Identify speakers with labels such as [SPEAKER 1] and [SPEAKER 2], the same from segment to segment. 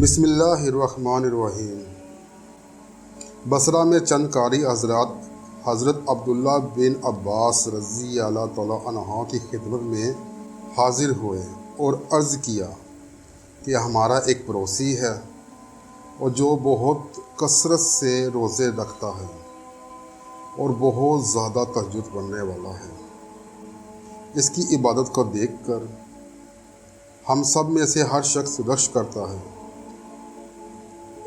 [SPEAKER 1] بسم اللہ الرحمن الرحیم۔ بصرہ میں چند قاری حضرات حضرت عبداللہ بن عباس رضی اللہ تعالیٰ عنہ کی خدمت میں حاضر ہوئے اور عرض کیا کہ ہمارا ایک پڑوسی ہے اور جو بہت کثرت سے روزے رکھتا ہے اور بہت زیادہ تہجد پڑھنے والا ہے۔ اس کی عبادت کو دیکھ کر ہم سب میں سے ہر شخص رشک کرتا ہے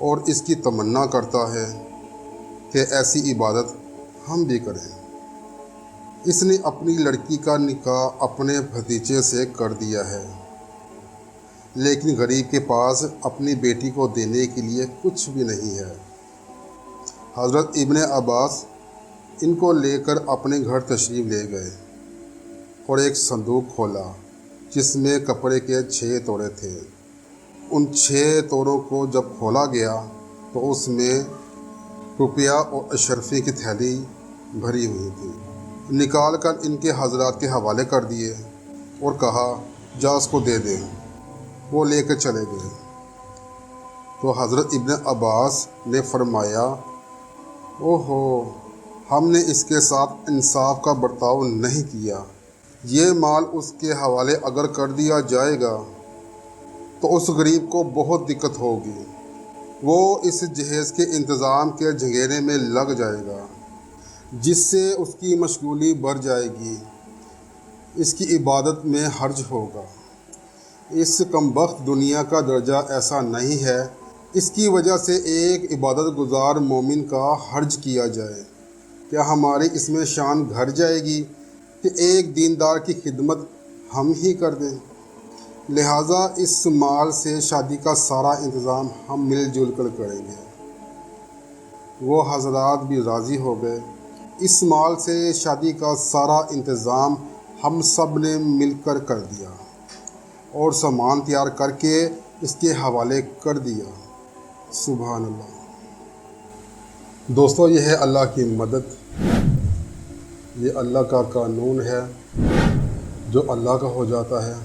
[SPEAKER 1] اور اس کی تمنا کرتا ہے کہ ایسی عبادت ہم بھی کریں۔ اس نے اپنی لڑکی کا نکاح اپنے بھتیجے سے کر دیا ہے، لیکن غریب کے پاس اپنی بیٹی کو دینے کے لیے کچھ بھی نہیں ہے۔ حضرت ابن عباس ان کو لے کر اپنے گھر تشریف لے گئے اور ایک صندوق کھولا جس میں کپڑے کے 6 توڑے تھے۔ ان 6 توڑوں کو جب کھولا گیا تو اس میں روپیہ اور اشرفی کی تھیلی بھری ہوئی تھی۔ نکال کر ان کے حضرات کے حوالے کر دیے اور کہا جا اس کو دے دیں۔ وہ لے کر چلے گئے تو حضرت ابن عباس نے فرمایا، اوہو، ہم نے اس کے ساتھ انصاف کا برتاؤ نہیں کیا۔ یہ مال اس کے حوالے اگر کر دیا جائے گا تو اس غریب کو بہت دقت ہوگی۔ وہ اس جہیز کے انتظام کے جھگیرے میں لگ جائے گا، جس سے اس کی مشغولی بڑھ جائے گی۔ اس کی عبادت میں حرج ہوگا۔ اس کمبخت دنیا کا درجہ ایسا نہیں ہے، اس کی وجہ سے ایک عبادت گزار مومن کا حرج کیا جائے۔ کیا ہماری اس میں شان گھٹ جائے گی کہ ایک دیندار کی خدمت ہم ہی کر دیں؟ لہٰذا اس مال سے شادی کا سارا انتظام ہم مل جل کر کریں گے۔ وہ حضرات بھی راضی ہو گئے۔ اس مال سے شادی کا سارا انتظام ہم سب نے مل کر کر دیا اور سامان تیار کر کے اس کے حوالے کر دیا۔ سبحان اللہ۔ دوستو، یہ ہے اللہ کی مدد، یہ اللہ کا قانون ہے۔ جو اللہ کا ہو جاتا ہے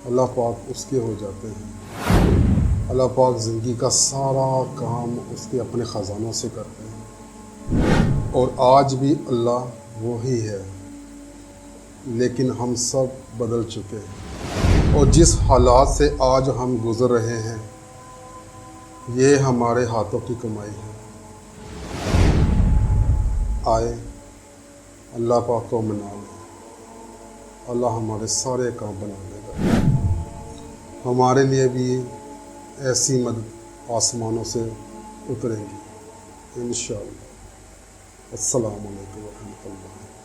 [SPEAKER 1] اللہ پاک اس کے ہو جاتے ہیں۔ اللہ پاک زندگی کا سارا کام اس کے اپنے خزانوں سے کرتے ہیں، اور آج بھی اللہ وہی ہے، لیکن ہم سب بدل چکے ہیں، اور جس حالات سے آج ہم گزر رہے ہیں یہ ہمارے ہاتھوں کی کمائی ہے۔ آئے اللہ پاک کو منا لیں، اللہ ہمارے سارے کام بنا دے گا۔ ہمارے لیے بھی ایسی مدد آسمانوں سے اتریں گی انشاءاللہ۔ السلام علیکم ورحمۃ اللہ۔